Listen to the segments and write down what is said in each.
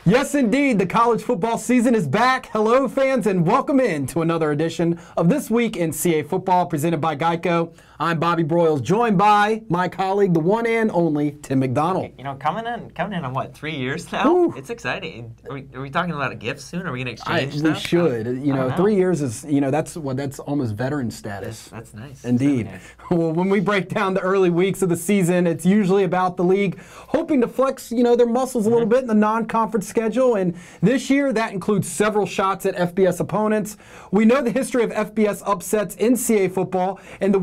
Yes, indeed. The college football season is back. Hello, fans, and welcome in to another edition of This Week in CA Football, presented by Geico. I'm Bobby Broyles, joined by my colleague, the one and only Tim McDonald. You know, coming in on what, 3 years now? Ooh. It's exciting. Are we talking about a gift soon? Are we going to exchange stuff? We should. You know, 3 years is, that's almost veteran status. That's nice. Indeed. Nice. Well, when we break down the early weeks of the season, it's usually about the league hoping to flex, their muscles a little bit in the non-conference schedule. And this year, that includes several shots at FBS opponents. We know the history of FBS upsets in CA football, and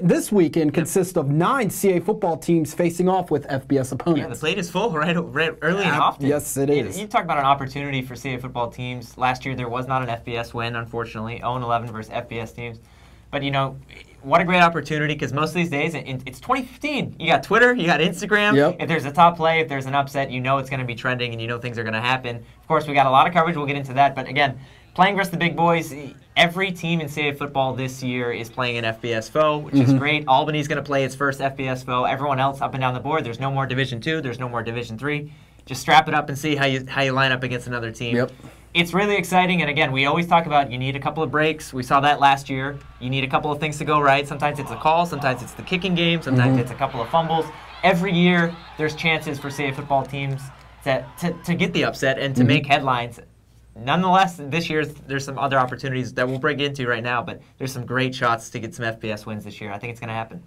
this weekend consists of 9 CA football teams facing off with FBS opponents. Yeah, the plate is full right early and often. Yes, it is. You talk about an opportunity for CA football teams. Last year, there was not an FBS win, unfortunately, 0-11 versus FBS teams. But, what a great opportunity, because most of these days, it's 2015. You got Twitter, you got Instagram. Yep. If there's a top play, if there's an upset, it's going to be trending and things are going to happen. Of course, we got a lot of coverage. We'll get into that. But again, playing versus the big boys, every team in CA football this year is playing an FBS foe, which is great. Albany's going to play its first FBS foe. Everyone else up and down the board, there's no more Division II, there's no more Division III. Just strap it up and see how you line up against another team. Yep. It's really exciting, and again, we always talk about you need a couple of breaks. We saw that last year. You need a couple of things to go right. Sometimes it's a call, sometimes it's the kicking game, sometimes it's a couple of fumbles. Every year, there's chances for CA football teams to get the upset and to make headlines. Nonetheless, this year, there's some other opportunities that we'll break into right now, but there's some great shots to get some FBS wins this year. I think it's going to happen.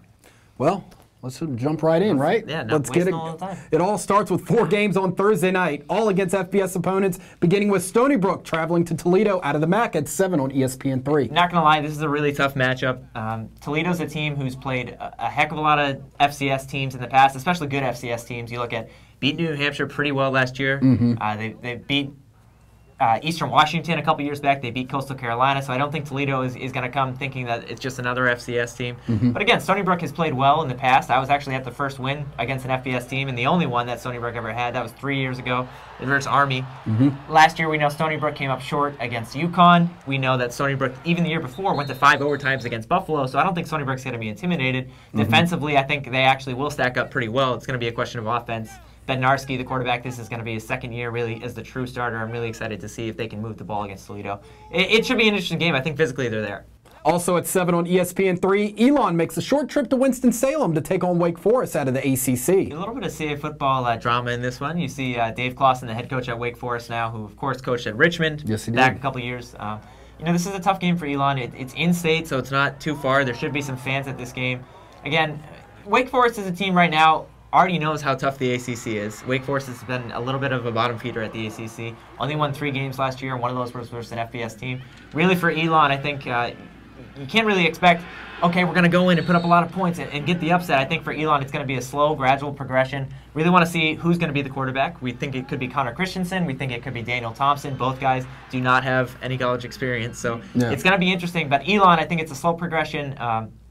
Well, let's jump right in, right? Yeah, let's get it. All the time. It all starts with 4 games on Thursday night, all against FBS opponents, beginning with Stony Brook traveling to Toledo out of the MAC at 7 on ESPN3. Not going to lie, this is a really tough matchup. Toledo's a team who's played a heck of a lot of FCS teams in the past, especially good FCS teams. You look at beat New Hampshire pretty well last year. They beat Eastern Washington a couple years back. They beat Coastal Carolina, so I don't think Toledo is going to come thinking that it's just another FCS team. But again, Stony Brook has played well in the past. I was actually at the first win against an FBS team, and the only one that Stony Brook ever had. That was 3 years ago versus Army. Last year, we know Stony Brook came up short against Yukon. We know that Stony Brook, even the year before, went to 5 overtimes against Buffalo, so I don't think Stony Brook's going to be intimidated. Defensively, I think they actually will stack up pretty well. It's going to be a question of offense. Bednarski, the quarterback, this is going to be his second year really as the true starter. I'm really excited to see if they can move the ball against Toledo. It should be an interesting game. I think physically they're there. Also at 7 on ESPN3, Elon makes a short trip to Winston-Salem to take on Wake Forest out of the ACC. A little bit of CA football drama in this one. You see Dave Clawson, the head coach at Wake Forest now, who of course coached at Richmond back a couple years. This is a tough game for Elon. It's in-state, so it's not too far. There should be some fans at this game. Again, Wake Forest is a team right now already knows how tough the ACC is. Wake Forest has been a little bit of a bottom feeder at the ACC. Only won 3 games last year, and one of those was versus an FBS team. Really, for Elon, I think you can't really expect, okay, we're going to go in and put up a lot of points and get the upset. I think for Elon, it's going to be a slow, gradual progression. Really want to see who's going to be the quarterback. We think it could be Connor Christensen. We think it could be Daniel Thompson. Both guys do not have any college experience, so it's going to be interesting. But Elon, I think it's a slow progression.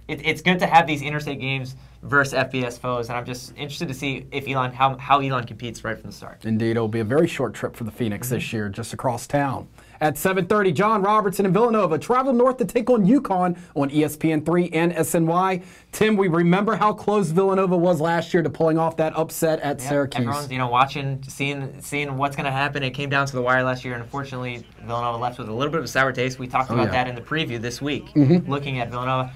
It's good to have these interstate games versus FBS foes, and I'm just interested to see if how Elon competes right from the start. Indeed, it'll be a very short trip for the Phoenix this year, just across town. At 7:30, John Robertson and Villanova travel north to take on Yukon on ESPN3 and SNY. Tim, we remember how close Villanova was last year to pulling off that upset at Syracuse. Everyone's watching, seeing what's going to happen. It came down to the wire last year, and unfortunately, Villanova left with a little bit of a sour taste. We talked about that in the preview this week, looking at Villanova.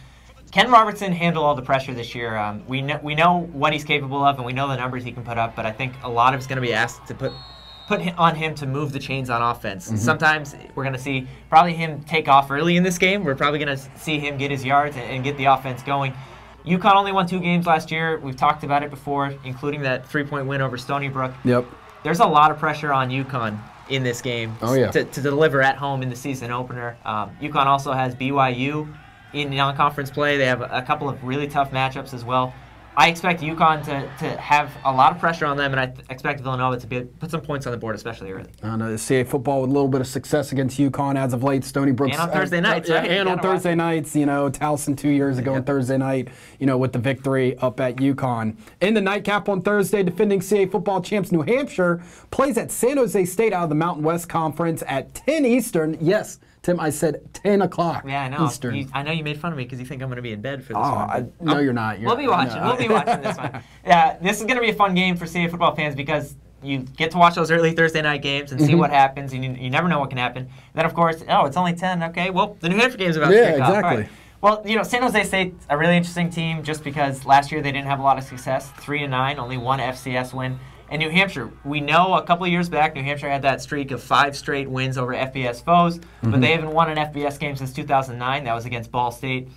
Can Robertson handle all the pressure this year? We know what he's capable of, and we know the numbers he can put up, but I think a lot of it's going to be asked to put on him to move the chains on offense. Sometimes we're going to see probably him take off early in this game. We're probably going to see him get his yards and get the offense going. Yukon only won 2 games last year. We've talked about it before, including that 3-point win over Stony Brook. Yep. There's a lot of pressure on Yukon in this game to deliver at home in the season opener. Yukon also has BYU in non-conference play. They have a couple of really tough matchups as well. I expect Yukon to have a lot of pressure on them, and I expect Villanova to put some points on the board, especially early. I know the CA football with a little bit of success against Yukon as of late. Stony Brook. And on Thursday nights, right? And on Thursday nights, Towson 2 years ago on Thursday night, with the victory up at Yukon. In the nightcap on Thursday, defending CA football champs New Hampshire plays at San Jose State out of the Mountain West Conference at 10 Eastern. Yes, Tim, I said 10 o'clock Yeah, I know. Eastern. I know you made fun of me because you think I'm going to be in bed for this one. No, you're not. We'll be watching. We'll be watching this one. Yeah, this is going to be a fun game for CA football fans because you get to watch those early Thursday night games and see what happens, and you never know what can happen. Then, of course, it's only 10. Okay, well, the New Hampshire game's about to kick off. Yeah, exactly. Right. Well, San Jose State's a really interesting team just because last year they didn't have a lot of success. 3-9, only one FCS win. And New Hampshire, we know a couple of years back, New Hampshire had that streak of 5 straight wins over FBS foes, but they haven't won an FBS game since 2009. That was against Ball State.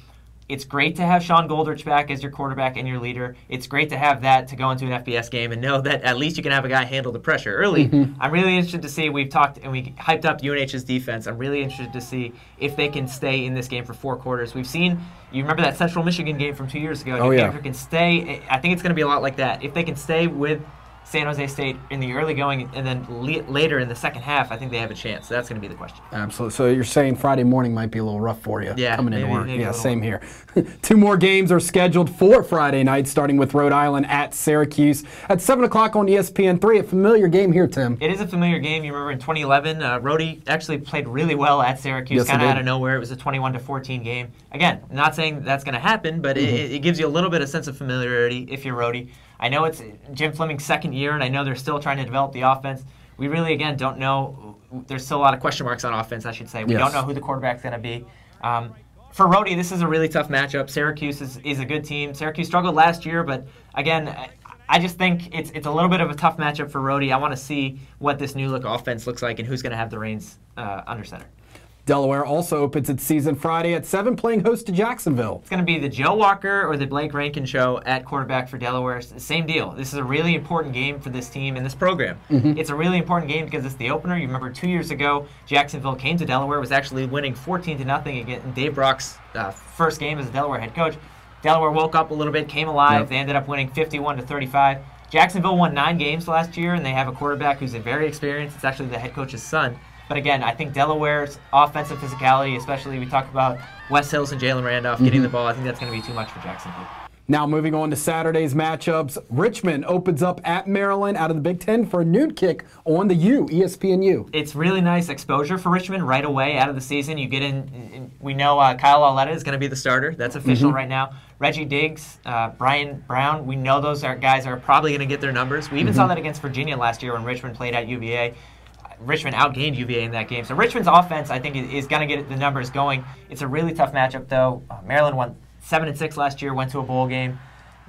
It's great to have Sean Goldrich back as your quarterback and your leader. It's great to have that to go into an FBS game and know that at least you can have a guy handle the pressure early. I'm really interested to see, we've talked and we hyped up UNH's defense. I'm really interested to see if they can stay in this game for 4 quarters. We've seen, you remember that Central Michigan game from 2 years ago. New Hampshire can stay, I think it's going to be a lot like that. If they can stay with San Jose State in the early going and then later in the second half, I think they have a chance. So that's going to be the question. Absolutely. So you're saying Friday morning might be a little rough for you coming into work. Maybe same here. 2 more games are scheduled for Friday night, starting with Rhode Island at Syracuse at 7 o'clock on ESPN3. A familiar game here, Tim. It is a familiar game. You remember in 2011, Rhode actually played really well at Syracuse, kind of out of nowhere. It was a 21-14 game. Again, not saying that's going to happen, but it gives you a little bit of sense of familiarity if you're Rhode. I know it's Jim Fleming's second year, and I know they're still trying to develop the offense. We really, again, don't know. There's still a lot of question marks on offense, I should say. We don't know who the quarterback's going to be. For Rhode, this is a really tough matchup. Syracuse is a good team. Syracuse struggled last year, but, again, I just think it's a little bit of a tough matchup for Rhode. I want to see what this new-look offense looks like and who's going to have the reins under center. Delaware also opens its season Friday at 7, playing host to Jacksonville. It's going to be the Joe Walker or the Blake Rankin show at quarterback for Delaware. Same deal. This is a really important game for this team and this program. It's a really important game because it's the opener. You remember 2 years ago, Jacksonville came to Delaware, was actually winning 14-0 again in Dave Brock's first game as a Delaware head coach. Delaware woke up a little bit, came alive. They ended up winning 51-35. Jacksonville won 9 games last year, and they have a quarterback who's very experienced. It's actually the head coach's son. But again, I think Delaware's offensive physicality, especially we talk about Wes Hills and Jalen Randolph getting the ball, I think that's going to be too much for Jacksonville. Now moving on to Saturday's matchups, Richmond opens up at Maryland out of the Big Ten for a noon kick on the U, ESPNU. It's really nice exposure for Richmond right away out of the season. You get in, we know Kyle Auletta is going to be the starter. That's official right now. Reggie Diggs, Brian Brown, we know those guys are probably going to get their numbers. We even saw that against Virginia last year when Richmond played at UVA. Richmond outgained UVA in that game. So Richmond's offense, I think, is going to get the numbers going. It's a really tough matchup, though. Maryland won 7-6 last year, went to a bowl game.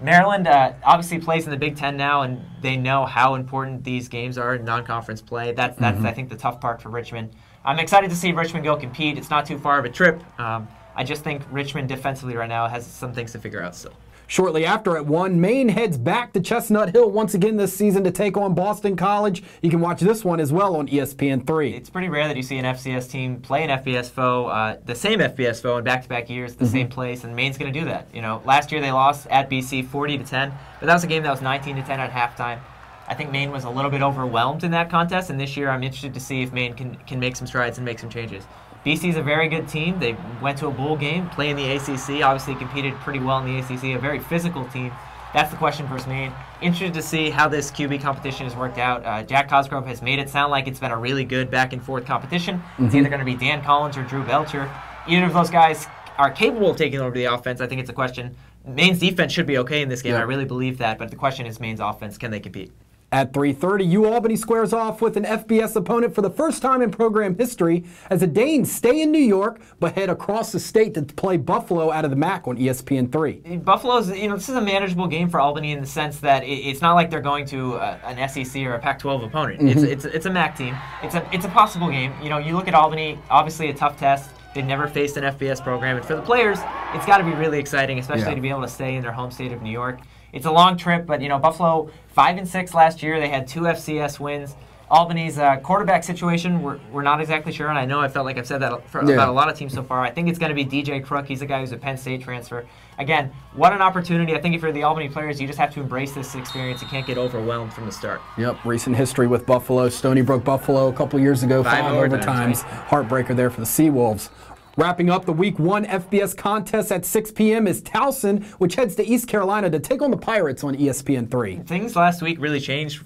Maryland obviously plays in the Big Ten now, and they know how important these games are in non-conference play. That's I think, the tough part for Richmond. I'm excited to see Richmond go compete. It's not too far of a trip. I just think Richmond defensively right now has some things to figure out still. Shortly after at 1, Maine heads back to Chestnut Hill once again this season to take on Boston College. You can watch this one as well on ESPN3. It's pretty rare that you see an FCS team play an FBS foe, the same FBS foe in back-to-back years at the same place, and Maine's going to do that. Last year they lost at BC 40-10, but that was a game that was 19-10 at halftime. I think Maine was a little bit overwhelmed in that contest, and this year I'm interested to see if Maine can make some strides and make some changes. BC's a very good team. They went to a bowl game, play in the ACC, obviously competed pretty well in the ACC, a very physical team. That's the question versus Maine. Interested to see how this QB competition has worked out. Jack Cosgrove has made it sound like it's been a really good back-and-forth competition. It's either going to be Dan Collins or Drew Belcher. Either of those guys are capable of taking over the offense. I think it's a question. Maine's defense should be okay in this game. I really believe that. But the question is Maine's offense. Can they compete? At 3:30, Albany squares off with an FBS opponent for the first time in program history as the Danes stay in New York but head across the state to play Buffalo out of the MAC on ESPN3. Buffalo's, this is a manageable game for Albany in the sense that it's not like they're going to an SEC or a Pac-12 opponent. It's a MAC team. It's a possible game. You look at Albany, obviously a tough test. They've never faced an FBS program, and for the players, it's got to be really exciting, especially to be able to stay in their home state of New York. It's a long trip, but Buffalo 5-6 last year. They had 2 FCS wins. Albany's quarterback situation, we're not exactly sure, and I know I felt like I've said that about a lot of teams so far. I think it's going to be DJ Crook. He's a guy who's a Penn State transfer. Again, what an opportunity. I think if you're the Albany players, you just have to embrace this experience. You can't get overwhelmed from the start. Yep, recent history with Buffalo. Stony Brook Buffalo a couple years ago, 5 overtimes. Right? Heartbreaker there for the Seawolves. Wrapping up the Week 1 FBS contest at 6 p.m. is Towson, which heads to East Carolina to take on the Pirates on ESPN3. Things last week really changed.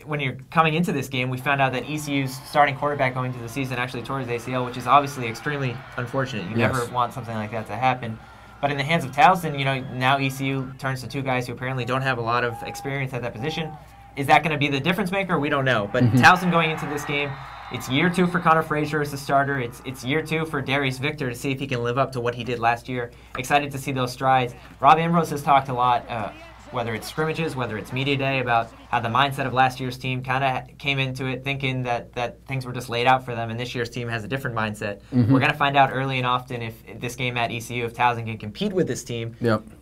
When you're coming into this game, we found out that ECU's starting quarterback going into the season actually tore his ACL, which is obviously extremely unfortunate. You never want something like that to happen. But in the hands of Towson, now ECU turns to 2 guys who apparently don't have a lot of experience at that position. Is that going to be the difference maker? We don't know. But Towson going into this game, it's year 2 for Connor Frazier as a starter. It's year 2 for Darius Victor to see if he can live up to what he did last year. Excited to see those strides. Rob Ambrose has talked a lot, whether it's scrimmages, whether it's media day, about how the mindset of last year's team kind of came into it thinking that things were just laid out for them, and this year's team has a different mindset. We're going to find out early and often if this game at ECU, if Towson can compete with this team,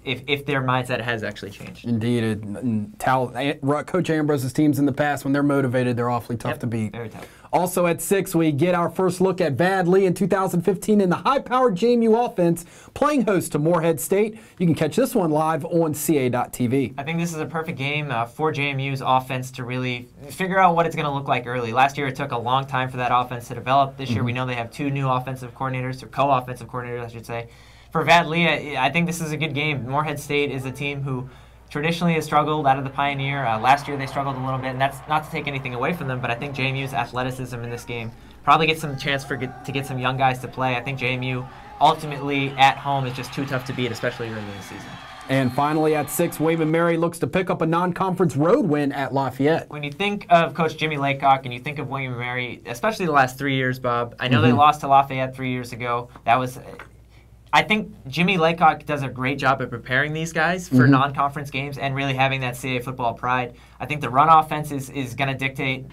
if their mindset has actually changed. Indeed. Coach Ambrose's teams in the past, when they're motivated, they're awfully tough to beat. Very tough. Also at 6, we get our first look at Vad Lee in 2015 in the high-powered JMU offense, playing host to Morehead State. You can catch this one live on CA.TV. I think this is a perfect game for JMU's offense to really figure out what it's going to look like early. Last year, it took a long time for that offense to develop. This year, we know they have 2 new offensive coordinators, or co-offensive coordinators, I should say. For Vad Lee, I think this is a good game. Morehead State is a team who traditionally has struggled out of the Pioneer. Last year they struggled a little bit, and that's not to take anything away from them, but I think JMU's athleticism in this game probably gets some chance to get some young guys to play. I think JMU ultimately at home is just too tough to beat, especially early in the season. And finally at 6, William & Mary looks to pick up a non-conference road win at Lafayette. When you think of Coach Jimmy Laycock and you think of William & Mary, especially the last 3 years, Bob, I know they lost to Lafayette 3 years ago. I think Jimmy Laycock does a great job of preparing these guys for non-conference games and really having that CAA football pride. I think the run offense is going to dictate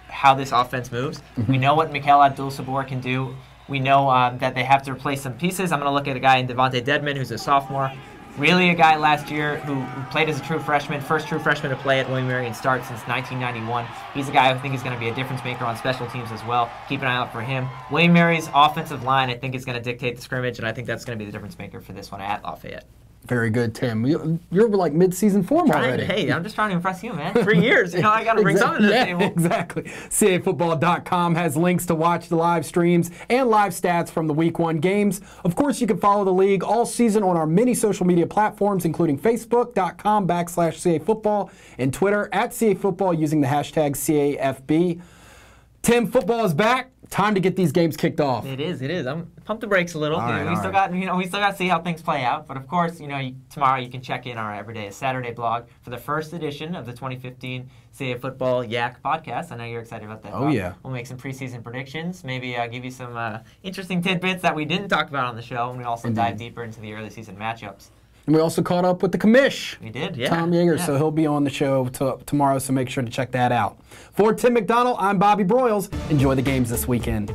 how this offense moves. We know what Mikhail Abdul-Sabor can do. We know that they have to replace some pieces. I'm going to look at a guy in Devontae Dedman, who's a sophomore. Really a guy last year who played as a true freshman, first true freshman to play at William & Mary and start since 1991. He's a guy I think is going to be a difference maker on special teams as well. Keep an eye out for him. William & Mary's offensive line, I think, is going to dictate the scrimmage, and I think that's going to be the difference maker for this one at Lafayette. Very good, Tim. You're like mid-season form already. Hey, I'm just trying to impress you, man. 3 years, I got to bring something to the table. Exactly. CAFootball.com has links to watch the live streams and live stats from the Week 1 games. Of course, you can follow the league all season on our many social media platforms, including Facebook.com/CAFootball and Twitter @CAFootball using the hashtag CAFB. Tim, football is back. Time to get these games kicked off. It is. I'm pump the brakes a little. We still got to see how things play out. But of course, tomorrow you can check in our Everyday Saturday blog for the first edition of the 2015 CAA Football Yak podcast. I know you're excited about that. Oh, yeah. We'll make some preseason predictions. Maybe give you some interesting tidbits that we didn't talk about on the show, and we also dive deeper into the early season matchups. And we also caught up with the commish. We did, yeah. Tom Yeager, so he'll be on the show tomorrow, so make sure to check that out. For Tim McDonald, I'm Bobby Broyles. Enjoy the games this weekend.